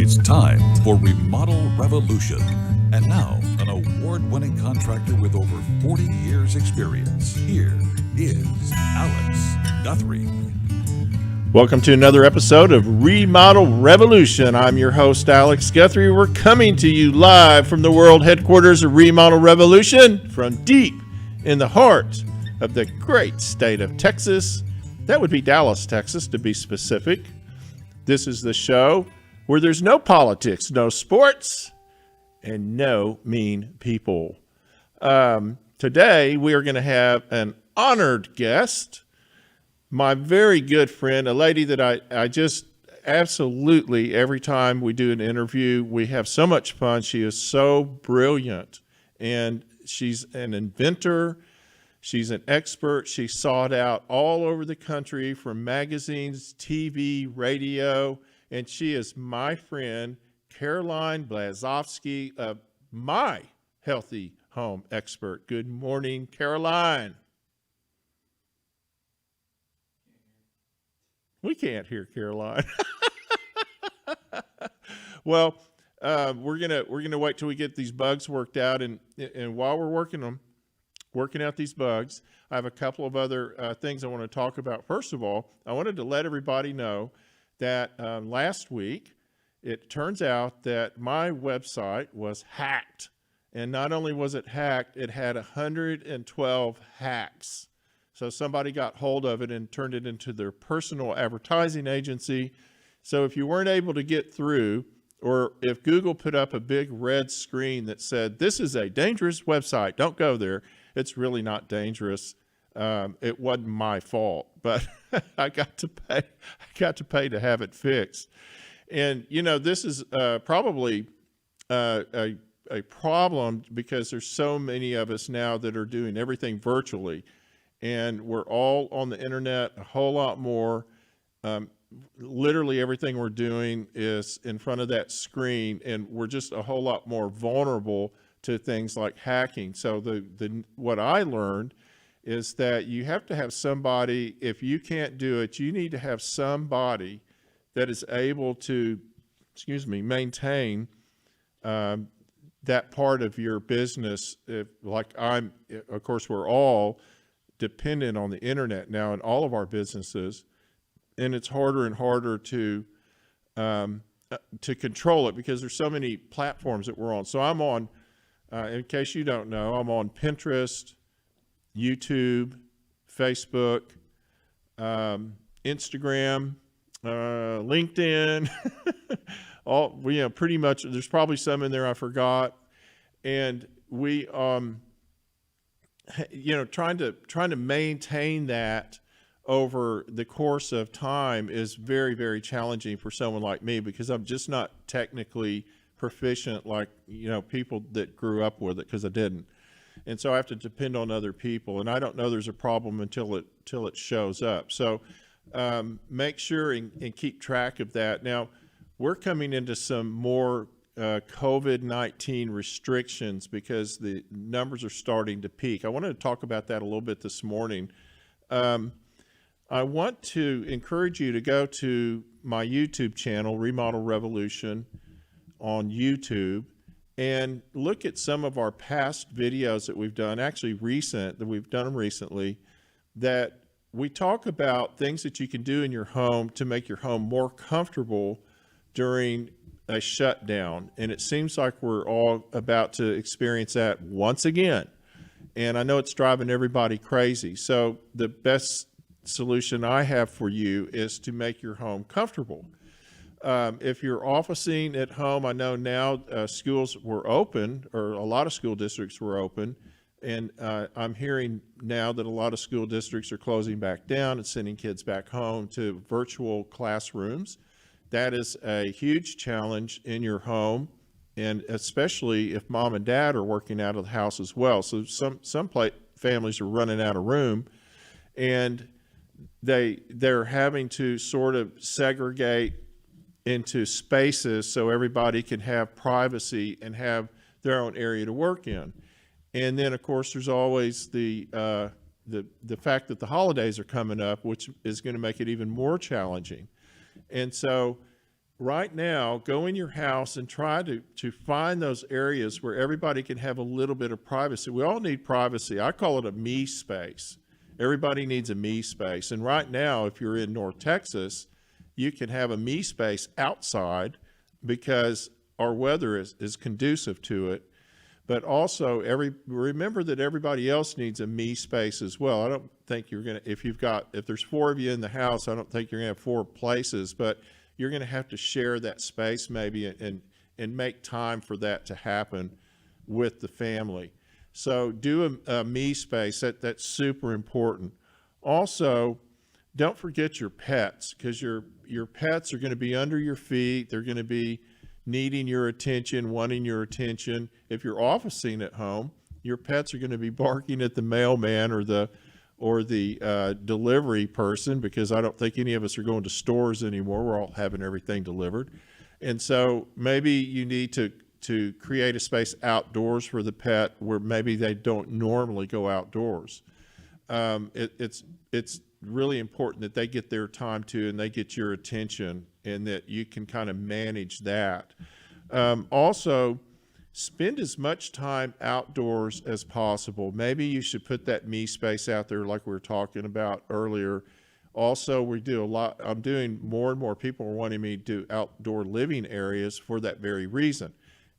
It's time for Remodel Revolution. And now, an award-winning contractor with over 40 years experience. Here is Alex Guthrie. Welcome to another episode of Remodel Revolution. I'm your host, Alex Guthrie. We're coming to you live from the world headquarters of Remodel Revolution from deep in the heart of the great state of Texas. That would be Dallas, Texas, to be specific. This is the show where there's no politics, no sports, and no mean people. Today, we are going to have an honored guest, my very good friend, a lady that I just absolutely, every time we do an interview, we have so much fun. She is so brilliant, and she's an inventor. She's an expert. She's sought out all over the country from magazines, TV, radio, and she is my friend, Caroline Blazowski, my healthy home expert. Good morning, Caroline. We can't hear Caroline. Well, we're gonna wait till we get these bugs worked out, and while we're working out these bugs, I have a couple of other things I want to talk about. First of all, I wanted to let everybody know that last week, it turns out that my website was hacked. And not only was it hacked, it had 112 hacks. So somebody got hold of it and turned it into their personal advertising agency. So if you weren't able to get through, or if Google put up a big red screen that said, "This is a dangerous website, don't go there," it's really not dangerous. It wasn't my fault, but I got to pay to have it fixed. And you know, this is probably a problem because there's so many of us now that are doing everything virtually, and we're all on the internet a whole lot more. Literally everything we're doing is in front of that screen, and we're just a whole lot more vulnerable to things like hacking. So what I learned is that you have to have somebody, if you can't do it, you need to have somebody that is able to, maintain that part of your business. Of course, we're all dependent on the internet now in all of our businesses, and it's harder and harder to control it because there's so many platforms that we're on. So I'm on, in case you don't know, I'm on Pinterest, YouTube, Facebook, Instagram, LinkedIn, pretty much. There's probably some in there I forgot, and we, trying to maintain that over the course of time is very, very challenging for someone like me because I'm just not technically proficient like people that grew up with it, because I didn't. And so I have to depend on other people, and I don't know there's a problem until it shows up. So make sure and keep track of that. Now, we're coming into some more COVID-19 restrictions because the numbers are starting to peak. I wanted to talk about that a little bit this morning. I want to encourage you to go to my YouTube channel, Remodel Revolution, on YouTube, and look at some of our past videos that we've done, we've done them recently, that we talk about things that you can do in your home to make your home more comfortable during a shutdown. And it seems like we're all about to experience that once again. And I know it's driving everybody crazy. So the best solution I have for you is to make your home comfortable. If you're officing at home, I know now schools were open, or a lot of school districts were open, and I'm hearing now that a lot of school districts are closing back down and sending kids back home to virtual classrooms. That is a huge challenge in your home, and especially if mom and dad are working out of the house as well. So some families are running out of room, and they're having to sort of segregate into spaces so everybody can have privacy and have their own area to work in. And then, of course, there's always the fact that the holidays are coming up, which is going to make it even more challenging. And so right now, go in your house and try to find those areas where everybody can have a little bit of privacy. We all need privacy. I call it a me space. Everybody needs a me space. And right now, if you're in North Texas, you can have a me space outside because our weather is conducive to it. But also remember that everybody else needs a me space as well. I don't think you're going to, if there's 4 of you in the house, I don't think you're going to have 4 places, but you're going to have to share that space maybe and make time for that to happen with the family. So do a me space. That's super important. Also, don't forget your pets, because your pets are going to be under your feet. They're going to be needing your attention, wanting your attention. If you're officing at home, your pets are going to be barking at the mailman or the delivery person, because I don't think any of us are going to stores anymore. We're all having everything delivered. And so maybe you need to create a space outdoors for the pet where maybe they don't normally go outdoors. It's really important that they get their time too, and they get your attention, and that you can kind of manage that. Also, spend as much time outdoors as possible. Maybe you should put that me space out there like we were talking about earlier. Also, we do a lot, I'm doing more and more, people are wanting me to do outdoor living areas for that very reason.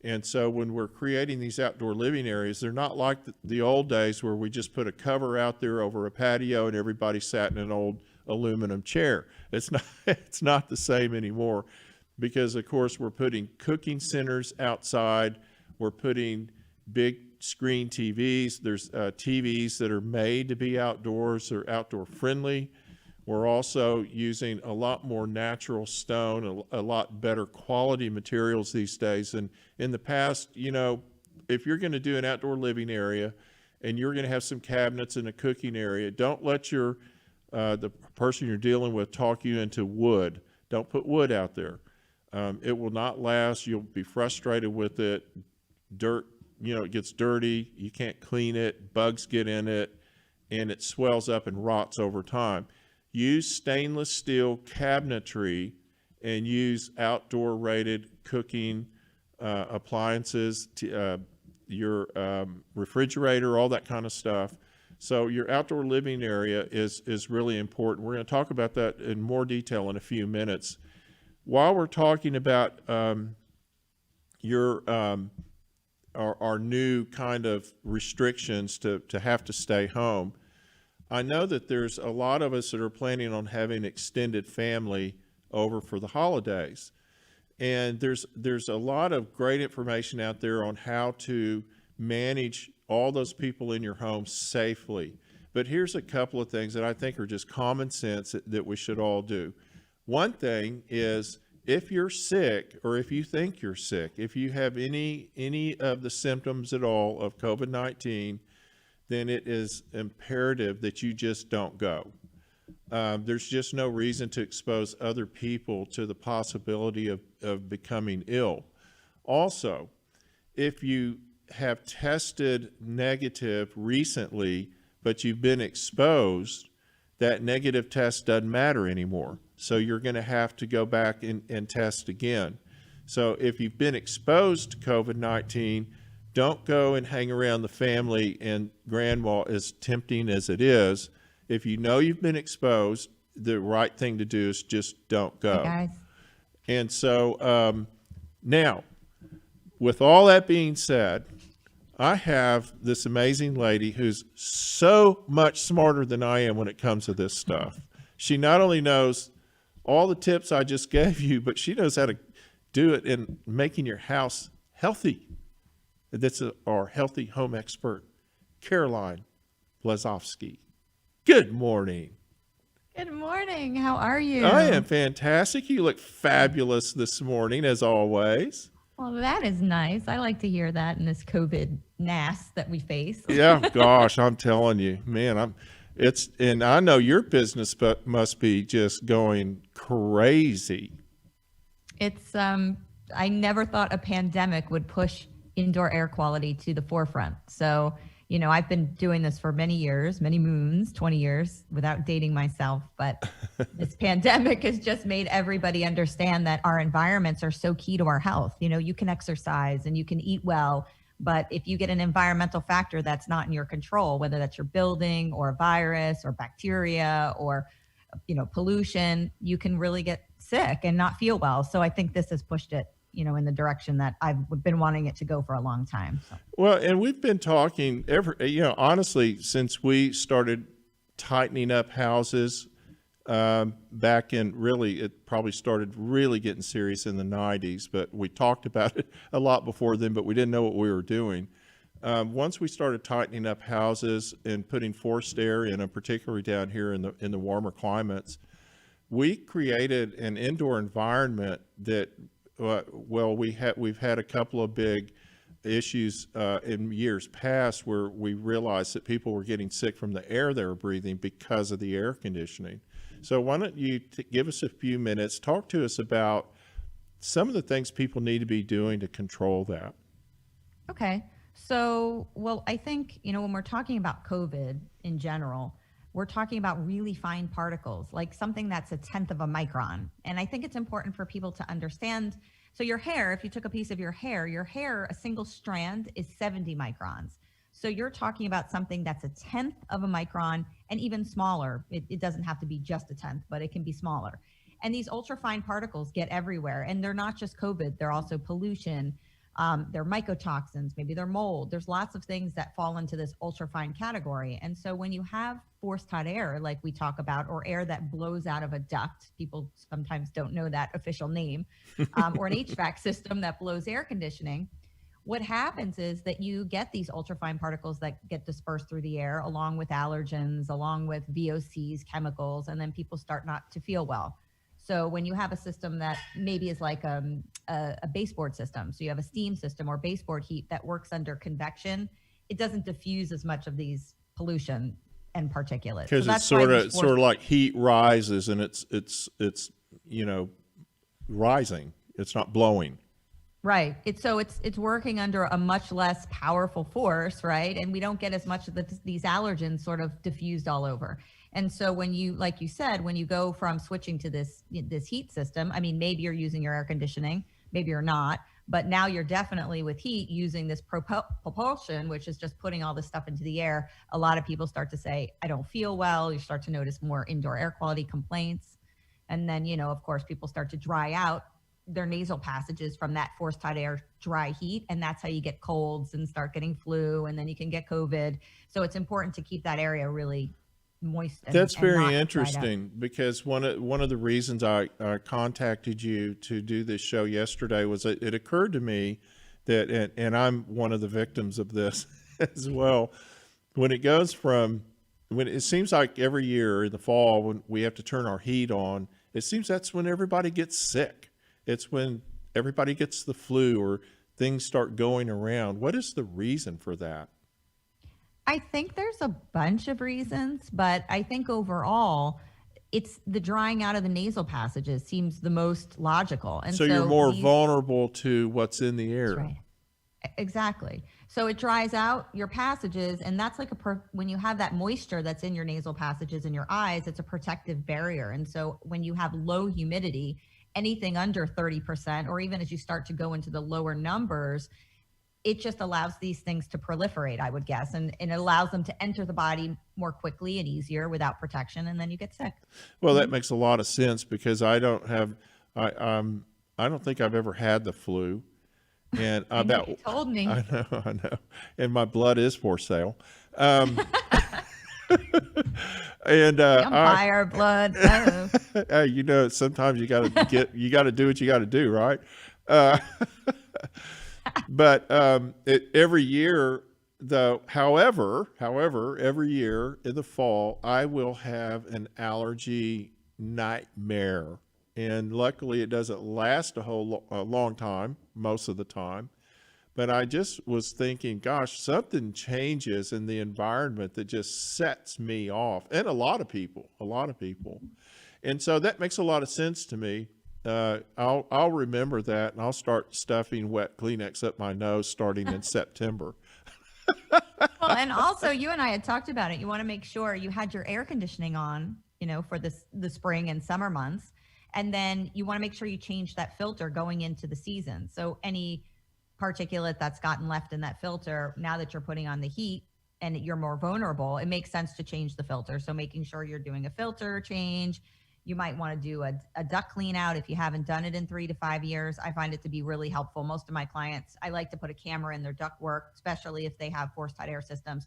And so when we're creating these outdoor living areas, they're not like the old days where we just put a cover out there over a patio and everybody sat in an old aluminum chair. It's not the same anymore, because of course we're putting cooking centers outside. We're putting big screen TVs. There's TVs that are made to be outdoors or outdoor friendly. We're also using a lot more natural stone, a lot better quality materials these days. And in the past, if you're going to do an outdoor living area and you're going to have some cabinets in a cooking area, don't let the person you're dealing with talk you into wood. Don't put wood out there. It will not last. You'll be frustrated with it. Dirt, it gets dirty. You can't clean it. Bugs get in it, and it swells up and rots over time. Use stainless steel cabinetry and use outdoor rated cooking appliances, your refrigerator, all that kind of stuff. So your outdoor living area is really important. We're going to talk about that in more detail in a few minutes. While we're talking about our new kind of restrictions to have to stay home, I know that there's a lot of us that are planning on having extended family over for the holidays. And there's a lot of great information out there on how to manage all those people in your home safely. But here's a couple of things that I think are just common sense that we should all do. One thing is, if you're sick, or if you think you're sick, if you have any of the symptoms at all of COVID-19, then it is imperative that you just don't go. There's just no reason to expose other people to the possibility of becoming ill. Also, if you have tested negative recently, but you've been exposed, that negative test doesn't matter anymore. So you're going to have to go back and test again. So if you've been exposed to COVID-19, don't go and hang around the family and grandma, as tempting as it is. If you know you've been exposed, the right thing to do is just don't go. Hey guys. And so now, with all that being said, I have this amazing lady who's so much smarter than I am when it comes to this stuff. She not only knows all the tips I just gave you, but she knows how to do it in making your house healthy. That's our healthy home expert, Caroline Blazowski. Good morning. Good morning. How are you? I am fantastic. You look fabulous this morning, as always. Well, that is nice. I like to hear that in this COVID NAS that we face. Yeah, gosh, I'm telling you, man, and I know your business must be just going crazy. It's I never thought a pandemic would push indoor air quality to the forefront. So I've been doing this for many years, many moons, 20 years without dating myself. But this pandemic has just made everybody understand that our environments are so key to our health. You can exercise and you can eat well, but if you get an environmental factor that's not in your control, whether that's your building or a virus or bacteria or pollution, you can really get sick and not feel well. So I think this has pushed it, in the direction that I've been wanting it to go for a long time. So. Well, and we've been talking honestly, since we started tightening up houses back in, really, it probably started really getting serious in the 90s, but we talked about it a lot before then, but we didn't know what we were doing. Once we started tightening up houses and putting forced air in, and particularly down here in the warmer climates, we created an indoor environment that, we've had a couple of big issues in years past where we realized that people were getting sick from the air they were breathing because of the air conditioning. So why don't you give us a few minutes, talk to us about some of the things people need to be doing to control that. Okay. So, I think, when we're talking about COVID in general, we're talking about really fine particles, like something that's 1/10 of a micron. And I think it's important for people to understand. So your hair, if you took a piece of your hair, a single strand is 70 microns. So you're talking about something that's 1/10 of a micron and even smaller. It doesn't have to be just 1/10, but it can be smaller. And these ultrafine particles get everywhere. And they're not just COVID, they're also pollution. They're mycotoxins, maybe they're mold. There's lots of things that fall into this ultrafine category. And so when you have forced hot air, like we talk about, or air that blows out of a duct, people sometimes don't know that official name, or an HVAC system that blows air conditioning, what happens is that you get these ultrafine particles that get dispersed through the air, along with allergens, along with VOCs, chemicals, and then people start not to feel well. So when you have a system that maybe is like a baseboard system, so you have a steam system or baseboard heat that works under convection, it doesn't diffuse as much of these pollution and particulates. Because it's sort of like heat rises and it's rising. It's not blowing. Right. It's working under a much less powerful force, right? And we don't get as much of these allergens sort of diffused all over. And so when you, like you said, when you go from switching to this heat system, I mean, maybe you're using your air conditioning, maybe you're not, but now you're definitely with heat using this propulsion, which is just putting all this stuff into the air. A lot of people start to say, I don't feel well. You start to notice more indoor air quality complaints. And then, of course, people start to dry out their nasal passages from that forced hot air dry heat. And that's how you get colds and start getting flu, and then you can get COVID. So it's important to keep that area really moist. That's very interesting, because one of the reasons I contacted you to do this show yesterday was that it occurred to me that, and I'm one of the victims of this as well, when it seems like every year in the fall when we have to turn our heat on, it seems that's when everybody gets sick. It's when everybody gets the flu or things start going around. What is the reason for that? I think there's a bunch of reasons, but I think overall, it's the drying out of the nasal passages seems the most logical. And so you're more vulnerable to what's in the air. That's right. Exactly. So it dries out your passages, and that's like when you have that moisture that's in your nasal passages and your eyes, it's a protective barrier. And so when you have low humidity, anything under 30%, or even as you start to go into the lower numbers, it just allows these things to proliferate, I would guess, and it allows them to enter the body more quickly and easier without protection, and then you get sick. Well, that makes a lot of sense, because I don't think I've ever had the flu, and you told me. I know, and my blood is for sale. And Vampire blood. Sometimes you got to do what you got to do, right? But every year, though, however, every year in the fall, I will have an allergy nightmare. And luckily, it doesn't last a long time, most of the time. But I just was thinking, gosh, something changes in the environment that just sets me off. And a lot of people. And so that makes a lot of sense to me. I'll remember that, and I'll start stuffing wet Kleenex up my nose starting in September. Well, and also you and I had talked about it. You want to make sure you had your air conditioning on, for the spring and summer months. And then you want to make sure you change that filter going into the season. So any particulate that's gotten left in that filter, now that you're putting on the heat and you're more vulnerable, it makes sense to change the filter. So making sure you're doing a filter change. You might want to do a duct clean out if you haven't done it in 3 to 5 years. I find it to be really helpful. Most of my clients, I like to put a camera in their duct work, especially if they have forced hot air systems,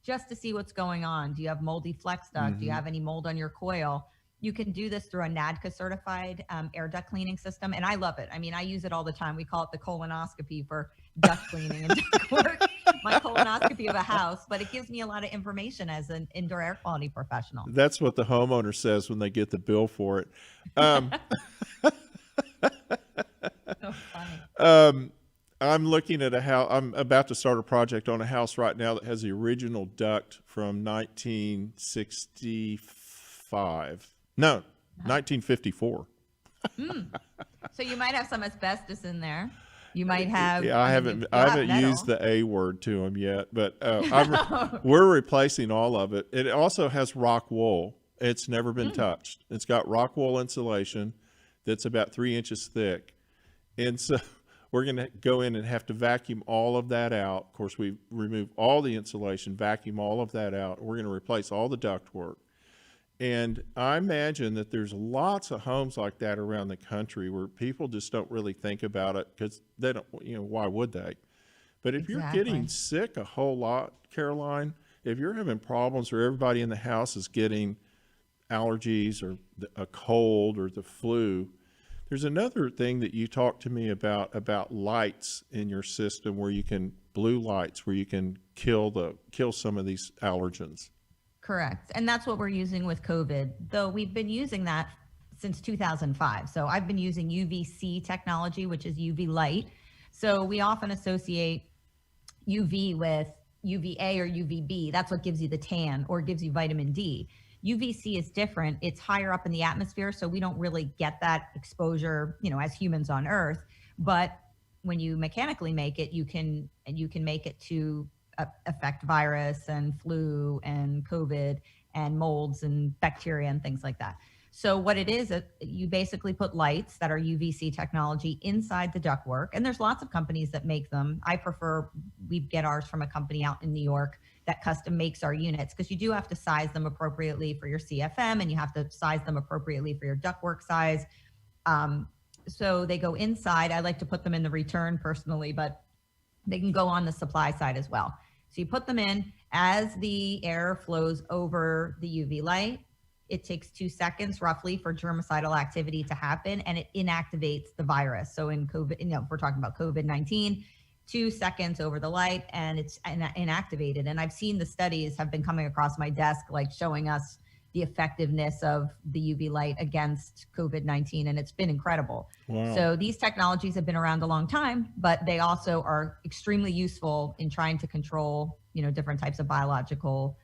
just to see what's going on. Do you have moldy flex duct? Do you have any mold on your coil? You can do this through a NADCA certified air duct cleaning system. And I love it. I mean, I use it all the time. We call it the colonoscopy for duct cleaning and duct work, my colonoscopy of a house, but it gives me a lot of information as an indoor air quality professional. That's what the homeowner says when they get the bill for it. So funny. I'm looking at a house. I'm about to start a project on a house right now that has the original duct from 1965. No, 1954. So you might have some asbestos in there. You might have. Yeah, I haven't used the A word to them yet, but we're replacing all of it. It also has rock wool. It's never been touched. It's got rock wool insulation that's about 3 inches thick, and so we're going to go in and have to vacuum all of that out. Of course, we remove all the insulation, vacuum all of that out. We're going to replace all the ductwork. And I imagine that there's lots of homes like that around the country where people just don't really think about it because they don't, why would they? But if you're getting sick a whole lot, Caroline, if you're having problems or everybody in the house is getting allergies or a cold or the flu, there's another thing that you talked to me about lights in your system where you can, blue lights, where you can kill some of these allergens. Correct. And that's what we're using with COVID, though we've been using that since 2005. So I've been using UVC technology, which is UV light. So we often associate UV with UVA or UVB. That's what gives you the tan or gives you vitamin D. UVC is different. It's higher up in the atmosphere, so we don't really get that exposure, as humans on Earth. But when you mechanically make it, you can make it to affect virus and flu and COVID and molds and bacteria and things like that. So what it is, you basically put lights that are UVC technology inside the ductwork, and there's lots of companies that make them. We get ours from a company out in New York that custom makes our units, because you do have to size them appropriately for your CFM and you have to size them appropriately for your ductwork size. So they go inside. I like to put them in the return personally, but they can go on the supply side as well. So you put them in. As the air flows over the UV light, it takes 2 seconds roughly for germicidal activity to happen, and it inactivates the virus. So in COVID, if we're talking about COVID-19, 2 seconds over the light and it's inactivated. And I've seen the studies have been coming across my desk, like showing us the effectiveness of the UV light against COVID-19, and it's been incredible. Wow. So these technologies have been around a long time, but they also are extremely useful in trying to control, different types of biological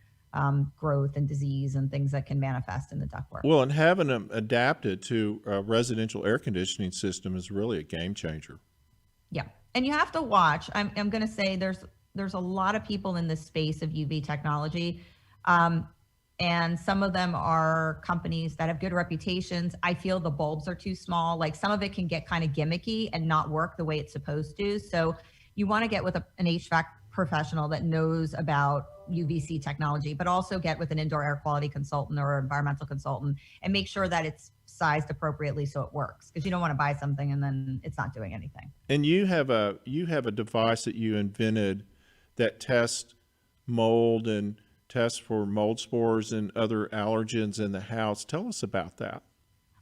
growth and disease and things that can manifest in the ductwork. Well, and having them adapted to a residential air conditioning system is really a game changer. Yeah, and you have to watch. I'm going to say there's a lot of people in this space of UV technology. And some of them are companies that have good reputations. I feel the bulbs are too small. Like some of it can get kind of gimmicky and not work the way it's supposed to. So you want to get with an HVAC professional that knows about UVC technology, but also get with an indoor air quality consultant or environmental consultant and make sure that it's sized appropriately so it works, because you don't want to buy something and then it's not doing anything. And you have a device that you invented that tests mold and tests for mold spores and other allergens in the house. Tell us about that.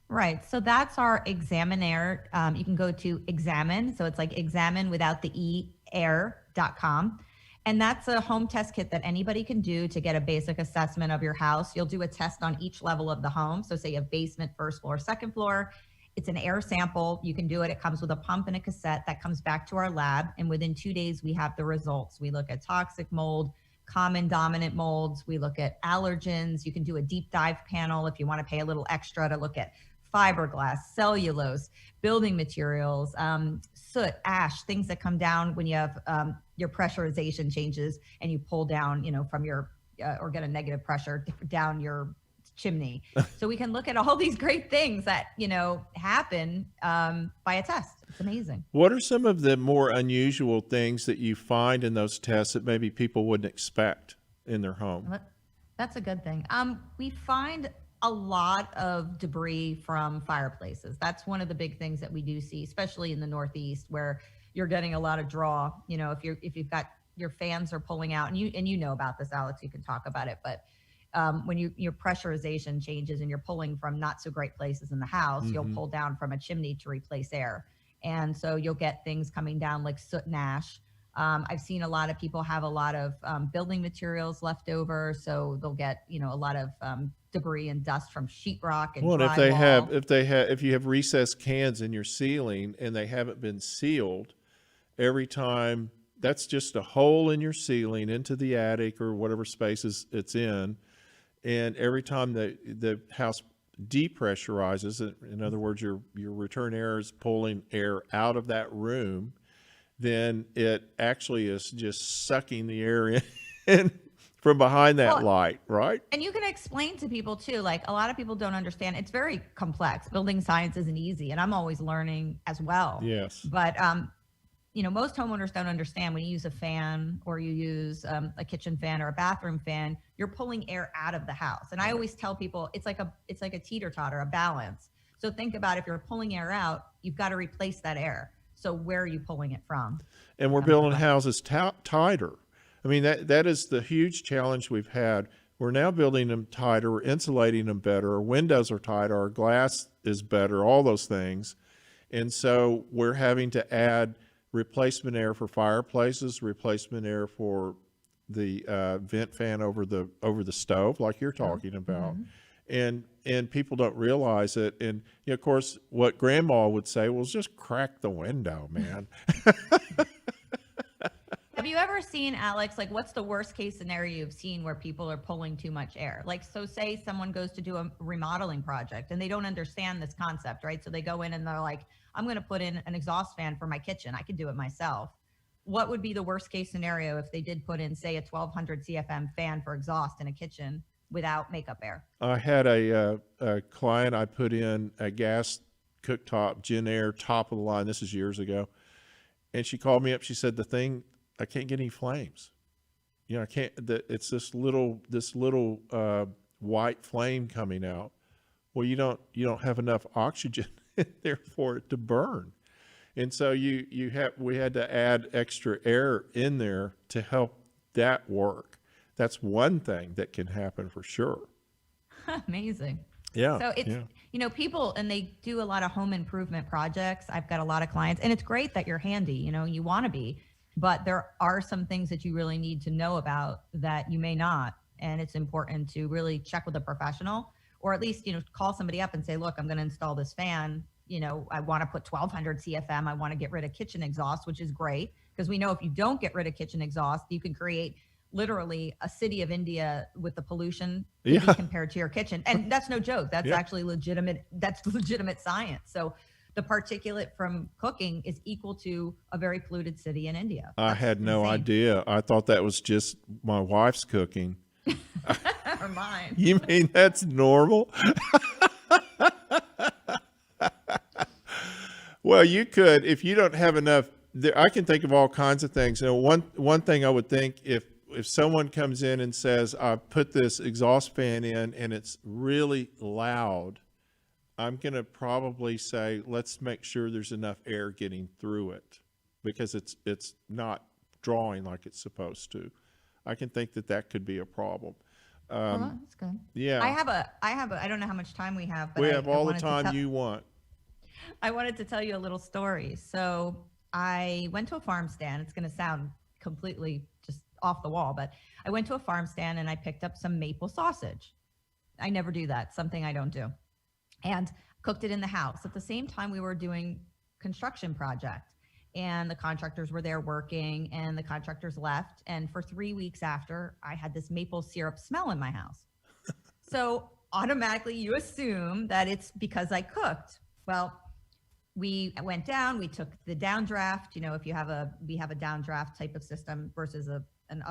Right. So that's our Examine. You can go to Examine. So it's like Examine without the E, air.com. And that's a home test kit that anybody can do to get a basic assessment of your house. You'll do a test on each level of the home. So say a basement, first floor, second floor. It's an air sample. You can do it. It comes with a pump and a cassette that comes back to our lab. And within 2 days, we have the results. We look at toxic mold, common dominant molds. We look at allergens. You can do a deep dive panel if you want to pay a little extra to look at fiberglass, cellulose, building materials, soot, ash, things that come down when you have your pressurization changes and you pull down, from your or get a negative pressure down your chimney. So we can look at all these great things that happen by a test. It's amazing. What are some of the more unusual things that you find in those tests that maybe people wouldn't expect in their home? That's a good thing. We find a lot of debris from fireplaces. That's one of the big things that we do see, especially in the Northeast, where you're getting a lot of draw. If you've got your fans are pulling out, and you know about this, Alex, you can talk about it. But when your pressurization changes and you're pulling from not so great places in the house, you'll pull down from a chimney to replace air, and so you'll get things coming down like soot and ash. I've seen a lot of people have a lot of building materials left over, so they'll get a lot of debris and dust from sheetrock and drywall. If you have recessed cans in your ceiling and they haven't been sealed, every time, that's just a hole in your ceiling into the attic or whatever spaces it's in, and every time the house depressurizes, in other words, your return air is pulling air out of that room, then it actually is just sucking the air in from behind that light, right? And you can explain to people too, like a lot of people don't understand. It's very complex. Building science isn't easy, and I'm always learning as well. Yes. But most homeowners don't understand when you use a fan or you use a kitchen fan or a bathroom fan, you're pulling air out of the house. And I always tell people it's like a teeter-totter, a balance. So think about if you're pulling air out, you've got to replace that air. So where are you pulling it from? And we're building houses tighter. I mean, that is the huge challenge we've had. We're now building them tighter, we're insulating them better, our windows are tighter, our glass is better, all those things. And so we're having to add replacement air for fireplaces, replacement air for the vent fan over the stove, like you're talking about. And people don't realize it. And of course, what grandma would say was just crack the window, man. Have you ever seen, Alex, like what's the worst case scenario you've seen where people are pulling too much air? Like, so say someone goes to do a remodeling project and they don't understand this concept, right? So they go in and they're like, I'm going to put in an exhaust fan for my kitchen. I could do it myself. What would be the worst case scenario if they did put in, say, a 1200 CFM fan for exhaust in a kitchen without makeup air? I had a client, I put in a gas cooktop, Gen Air, top of the line. This is years ago. And she called me up. She said, I can't get any flames. I can't, it's this little white flame coming out. Well, you don't have enough oxygen in there for it to burn. And so we had to add extra air in there to help that work. That's one thing that can happen for sure. Amazing. Yeah. So it's, people, and they do a lot of home improvement projects. I've got a lot of clients, and it's great that you're handy, you want to be, but there are some things that you really need to know about that you may not. And it's important to really check with a professional, or at least, call somebody up and say, look, I'm going to install this fan. I want to put 1200 CFM. I want to get rid of kitchen exhaust, which is great because we know if you don't get rid of kitchen exhaust, you can create literally a city of India with the pollution compared to your kitchen. And that's no joke. That's actually legitimate. That's legitimate science. So the particulate from cooking is equal to a very polluted city in India. I had no idea. I thought that was just my wife's cooking. Or mine. You mean that's normal? Well, you could, if you don't have enough, I can think of all kinds of things. One thing I would think, if someone comes in and says, I put this exhaust fan in and it's really loud, I'm going to probably say, let's make sure there's enough air getting through it because it's not drawing like it's supposed to. I can think that could be a problem. Well, that's good. Yeah. I don't know how much time we have, but we have all the time you want. I wanted to tell you a little story. So I went to a farm stand. It's going to sound completely just off the wall, but I went to a farm stand and I picked up some maple sausage. I never do that. Something I don't do. And cooked it in the house. At the same time, we were doing construction project and the contractors were there working and the contractors left. And for 3 weeks after, I had this maple syrup smell in my house. So automatically you assume that it's because I cooked. Well, we went down, we took the downdraft, you know, if you have we have a downdraft type of system versus an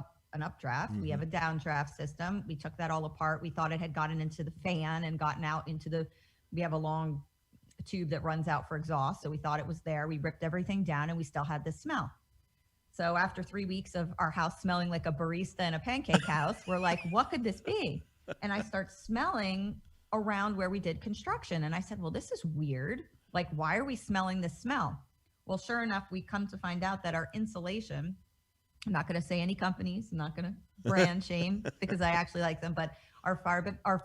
updraft. We have a downdraft system. We took that all apart. We thought it had gotten into the fan and gotten out into we have a long tube that runs out for exhaust. So we thought it was there. We ripped everything down and we still had this smell. So after 3 weeks of our house smelling like a barista in a pancake house, we're like, what could this be? And I start smelling around where we did construction. And I said, well, this is weird. Like, why are we smelling this smell? Well, sure enough, we come to find out that our insulation, I'm not going to say any companies, I'm not going to brand shame because I actually like them, but our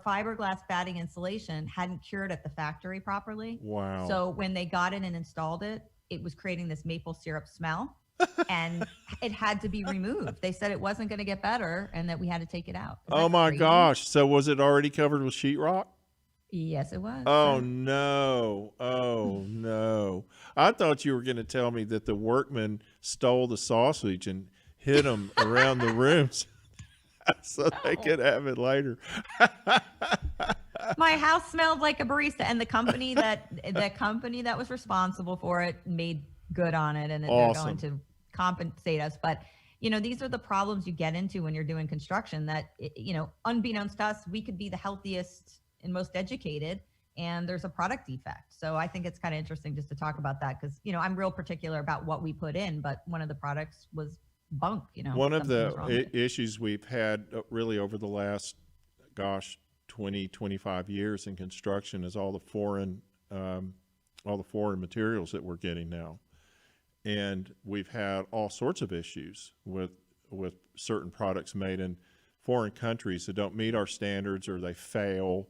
fiberglass batting insulation hadn't cured at the factory properly. Wow. So when they got in and installed it, it was creating this maple syrup smell and it had to be removed. They said it wasn't going to get better and that we had to take it out. Oh my gosh. So was it already covered with sheetrock? Yes, it was. Oh no. Oh no. I thought you were going to tell me that the workmen stole the sausage and hid them around the rooms so they could have it later. My house smelled like a barista, and the company that was responsible for it made good on it, and they're going to compensate us. But you know, these are the problems you get into when you're doing construction that, you know, unbeknownst to us, we could be the healthiest and most educated, and there's a product defect. So I think it's kind of interesting just to talk about that because, you know, I'm real particular about what we put in, but one of the products was bunk, you know. One of the issues we've had really over the last, 20, 25 years in construction is all the foreign materials that we're getting now. And we've had all sorts of issues with certain products made in foreign countries that don't meet our standards, or they fail,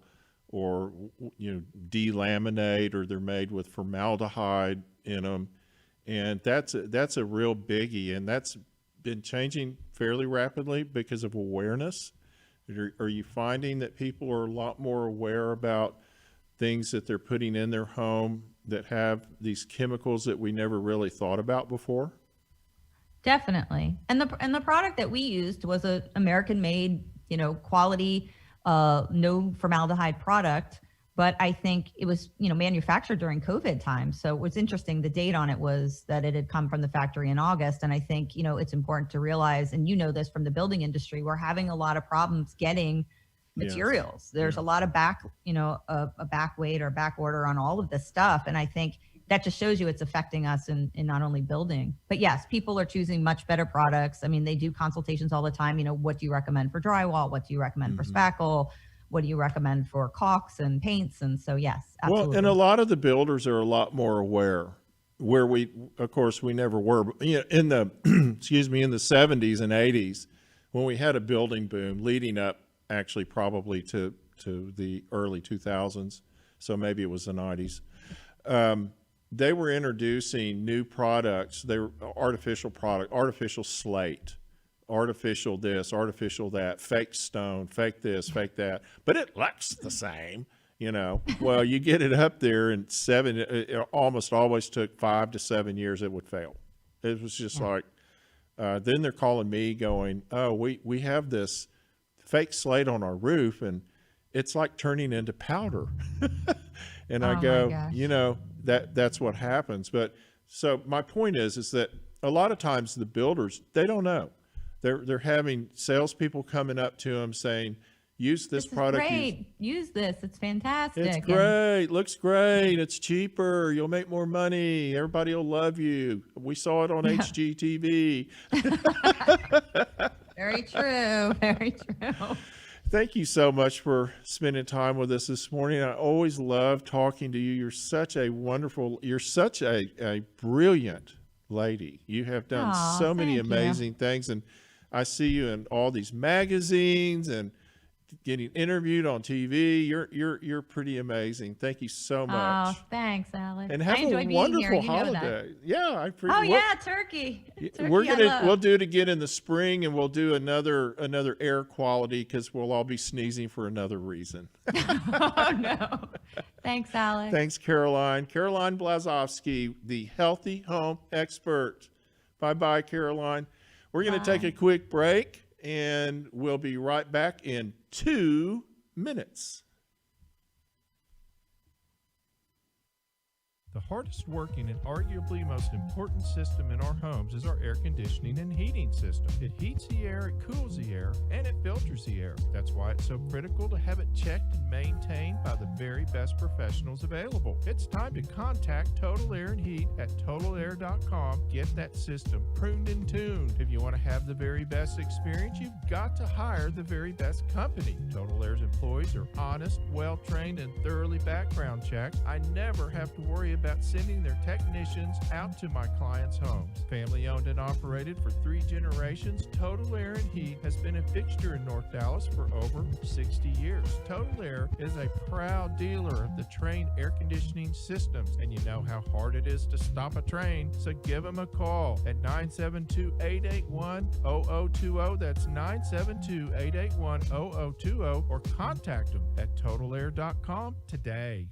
or, you know, delaminate, or they're made with formaldehyde in them. And that's a real biggie, and that's been changing fairly rapidly because of awareness. Are you finding that people are a lot more aware about things that they're putting in their home that have these chemicals that we never really thought about before? Definitely. And the product that we used was a American made, you know, quality, no formaldehyde product. But I think it was, you know, manufactured during COVID time. So what's interesting, the date on it was that it had come from the factory in August. And I think, you know, it's important to realize, and you know this from the building industry, we're having a lot of problems getting materials. Yes. There's a lot of back weight or back order on all of this stuff. And I think that just shows you it's affecting us in not only building, but yes, people are choosing much better products. I mean, they do consultations all the time. You know, what do you recommend for drywall? What do you recommend for spackle? What do you recommend for caulks and paints? And so, yes, absolutely. Well, and a lot of the builders are a lot more aware, where we, of course, we never were. But, you know, in the, excuse me, in the 70s and 80s, when we had a building boom leading up actually probably to the early 2000s, so maybe it was the 90s, they were introducing new products. They were artificial slate, artificial this, artificial that, fake stone, fake this, fake that, but it looks the same, you know. Well, you get it up there in it almost always took 5 to 7 years it would fail. It was just like, then they're calling me going, oh, we have this fake slate on our roof and it's like turning into powder. And I go, you know, that's what happens. But so my point is that a lot of times the builders, they don't know. They're having salespeople coming up to them saying, use this product. Great. Use this. It's fantastic. It's great. Looks great. It's cheaper. You'll make more money. Everybody will love you. We saw it on HGTV. Very true. Very true. Thank you so much for spending time with us this morning. I always love talking to you. You're such a brilliant lady. You have done so many amazing things. And I see you in all these magazines and getting interviewed on TV. You're pretty amazing. Thank you so much. Oh, thanks, Alex. And have a wonderful holiday. Yeah, I appreciate. Oh yeah, turkey. We'll do it again in the spring, and we'll do another air quality because we'll all be sneezing for another reason. Oh no. Thanks, Alex. Thanks, Caroline. Caroline Blazowski, the healthy home expert. Bye-bye, Caroline. We're going to take a quick break, and we'll be right back in 2 minutes. hardest working and arguably most important system in our homes is our air conditioning and heating system. It heats the air, it cools the air, and it filters the air. That's why it's so critical to have it checked and maintained by the very best professionals available. It's time to contact Total Air and Heat at totalair.com. Get that system pruned and tuned. If you want to have the very best experience, you've got to hire the very best company. Total Air's employees are honest, well-trained, and thoroughly background checked. I never have to worry about sending their technicians out to my clients' homes. Family owned and operated for 3 generations, Total Air and Heat has been a fixture in North Dallas for over 60 years. Total Air is a proud dealer of the Trane air conditioning systems, and you know how hard it is to stop a Trane, so give them a call at 972-881-0020. That's 972-881-0020, or contact them at totalair.com today.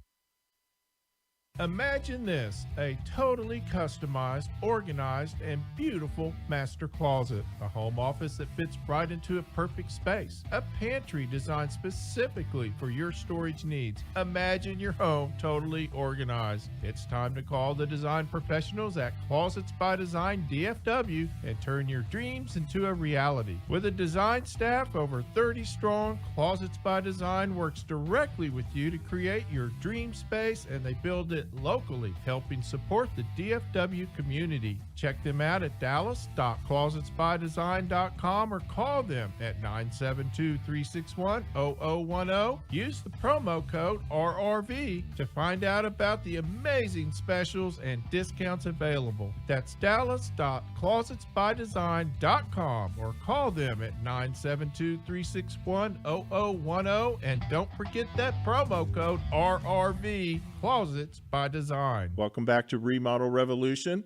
Imagine this, a totally customized, organized, and beautiful master closet. A home office that fits right into a perfect space. A pantry designed specifically for your storage needs. Imagine your home totally organized. It's time to call the design professionals at Closets by Design DFW and turn your dreams into a reality. With a design staff over 30 strong, Closets by Design works directly with you to create your dream space, and they build it locally, helping support the DFW community. Check them out at dallas.closetsbydesign.com or call them at 972-361-0010. Use the promo code RRV to find out about the amazing specials and discounts available. That's dallas.closetsbydesign.com or call them at 972-361-0010. And don't forget that promo code RRV, Closets by Design. Welcome back to Remodel Revolution.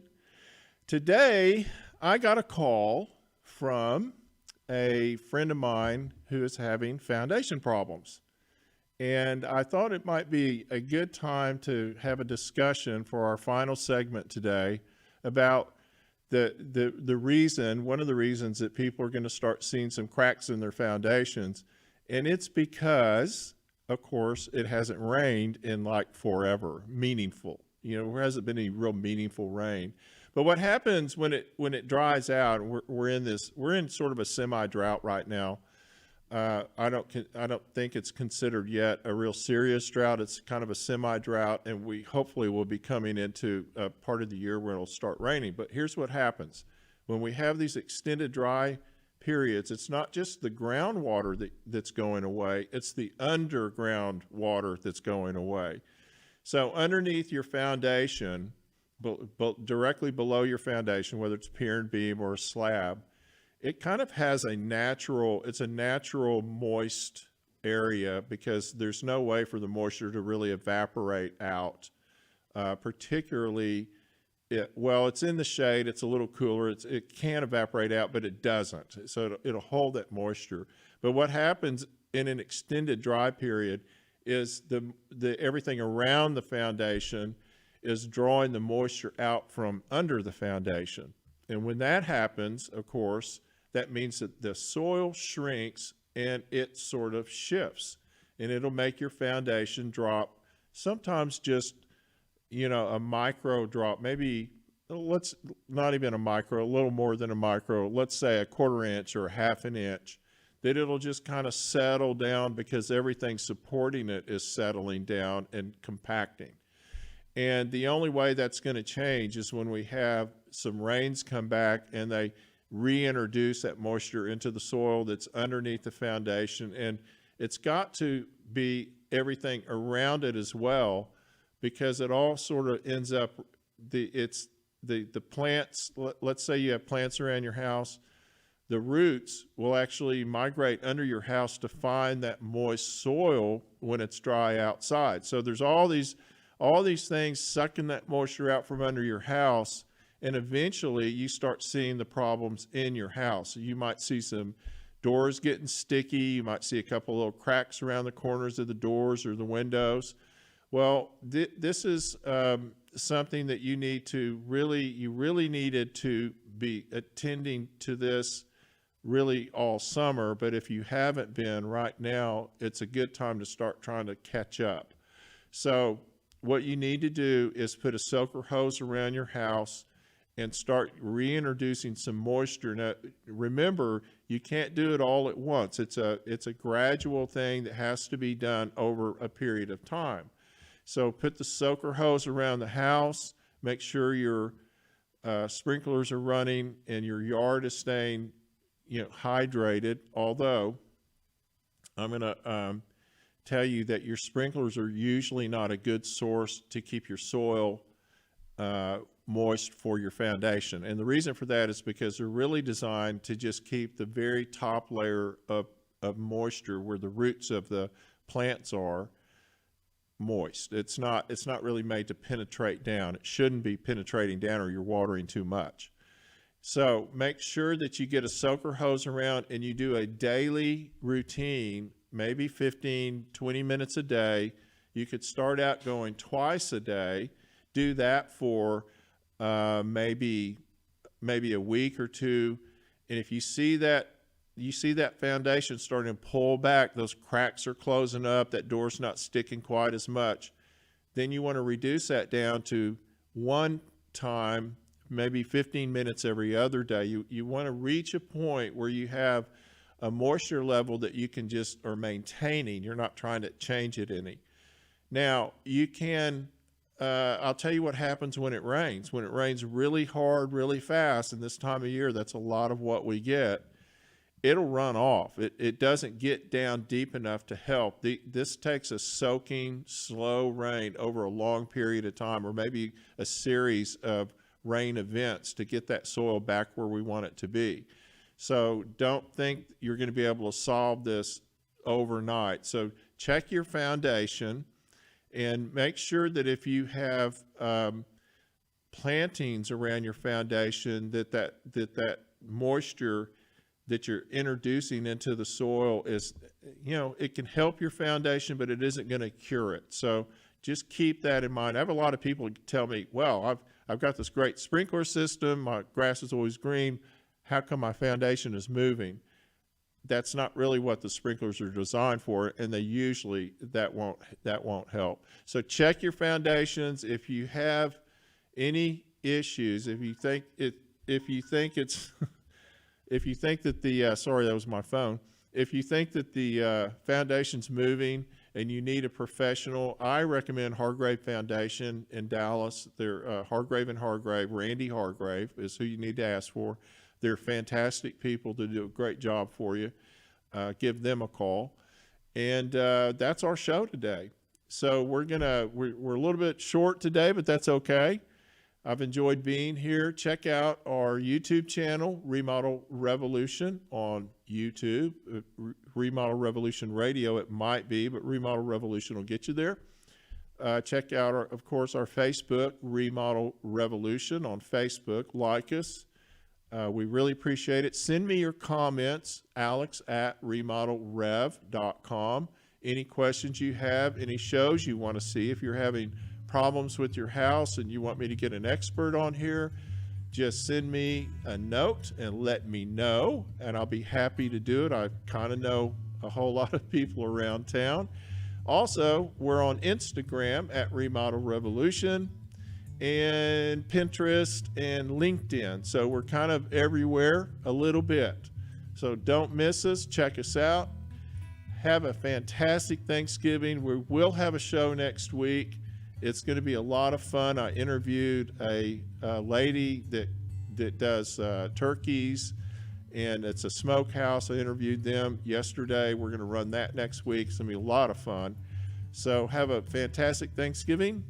Today, I got a call from a friend of mine who is having foundation problems. And I thought it might be a good time to have a discussion for our final segment today about the reason, one of the reasons that people are going to start seeing some cracks in their foundations. And it's because, of course, it hasn't rained in like forever, meaningful. You know, there hasn't been any real meaningful rain. But what happens when it dries out, and we're in sort of a semi-drought right now. I don't think it's considered yet a real serious drought. It's kind of a semi-drought, and we hopefully will be coming into a part of the year where it'll start raining. But here's what happens. When we have these extended dry periods, it's not just the groundwater that's going away, it's the underground water that's going away. So underneath your foundation, directly below your foundation, whether it's pier and beam or a slab, it kind of has it's a natural moist area because there's no way for the moisture to really evaporate out, particularly it's in the shade, it's a little cooler, it can evaporate out, but it doesn't. So it'll hold that moisture. But what happens in an extended dry period is everything around the foundation is drawing the moisture out from under the foundation. And when that happens, of course, that means that the soil shrinks and it sort of shifts. And it'll make your foundation drop, sometimes just, a micro drop, maybe not even a micro, a little more than a micro, let's say a 1/4 inch or 1/2 inch, that it'll just kind of settle down because everything supporting it is settling down and compacting. And the only way that's going to change is when we have some rains come back and they reintroduce that moisture into the soil that's underneath the foundation. And it's got to be everything around it as well, because it all sort of ends up, the plants, let's say you have plants around your house, the roots will actually migrate under your house to find that moist soil when it's dry outside. So there's all these things sucking that moisture out from under your house, and eventually you start seeing the problems in your house. So you might see some doors getting sticky. You might see a couple little cracks around the corners of the doors or the windows. Well, this is something that you really needed to be attending to this really all summer. But if you haven't been right now, it's a good time to start trying to catch up. So what you need to do is put a soaker hose around your house and start reintroducing some moisture. Now, remember, you can't do it all at once. It's a gradual thing that has to be done over a period of time. So put the soaker hose around the house, make sure your sprinklers are running and your yard is staying, hydrated. Although I'm going to tell you that your sprinklers are usually not a good source to keep your soil moist for your foundation. And the reason for that is because they're really designed to just keep the very top layer of moisture where the roots of the plants are moist. It's not really made to penetrate down. It shouldn't be penetrating down or you're watering too much. So make sure that you get a soaker hose around and you do a daily routine, maybe 15, 20 minutes a day. You could start out going twice a day. Do that for maybe a week or two. And if you see that foundation starting to pull back, those cracks are closing up, that door's not sticking quite as much, then you want to reduce that down to one time, maybe 15 minutes every other day. You want to reach a point where you have a moisture level that you can just are maintaining. You're not trying to change it any. Now, you can, I'll tell you what happens when it rains. When it rains really hard, really fast, and this time of year, that's a lot of what we get, it'll run off. It doesn't get down deep enough to help. This takes a soaking, slow rain over a long period of time, or maybe a series of rain events to get that soil back where we want it to be. So don't think you're going to be able to solve this overnight. So check your foundation and make sure that if you have plantings around your foundation, that moisture that you're introducing into the soil is, it can help your foundation, but it isn't going to cure it. So just keep that in mind. I have a lot of people tell me, well, I've got this great sprinkler system. My grass is always green. How come my foundation is moving? That's not really what the sprinklers are designed for, and they usually that won't help. So check your foundations. If you have any issues, if you think that the sorry, that was my phone. If you think that the foundation's moving and you need a professional, I recommend Hargrave Foundation in Dallas. They're Hargrave and Hargrave. Randy Hargrave is who you need to ask for. They're fantastic people to do a great job for you. Give them a call. And that's our show today. So we're a little bit short today, but that's okay. I've enjoyed being here. Check out our YouTube channel, Remodel Revolution on YouTube. Remodel Revolution Radio, it might be, but Remodel Revolution will get you there. Check out, of course, our Facebook, Remodel Revolution on Facebook. Like us. We really appreciate it. Send me your comments, alex@remodelrev.com. Any questions you have, any shows you want to see. If you're having problems with your house and you want me to get an expert on here, just send me a note and let me know, and I'll be happy to do it. I kind of know a whole lot of people around town. Also, we're on Instagram at Remodel Revolution and Pinterest and LinkedIn. So we're kind of everywhere a little bit. So don't miss us. Check us out. Have a fantastic Thanksgiving. We will have a show next week. It's going to be a lot of fun. I interviewed a lady that does turkeys, and it's a smokehouse. I interviewed them yesterday. We're going to run that next week. It's going to be a lot of fun. So have a fantastic Thanksgiving.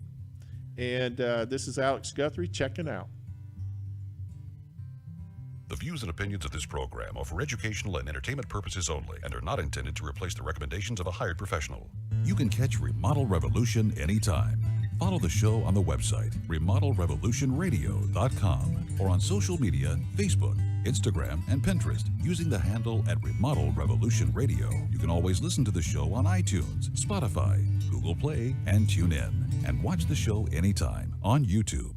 And this is Alex Guthrie checking out. The views and opinions of this program are for educational and entertainment purposes only and are not intended to replace the recommendations of a hired professional. You can catch Remodel Revolution anytime. Follow the show on the website, remodelrevolutionradio.com, or on social media, Facebook, Instagram, and Pinterest using the handle @Remodel Revolution Radio. You can always listen to the show on iTunes, Spotify, Google Play, and TuneIn, and watch the show anytime on YouTube.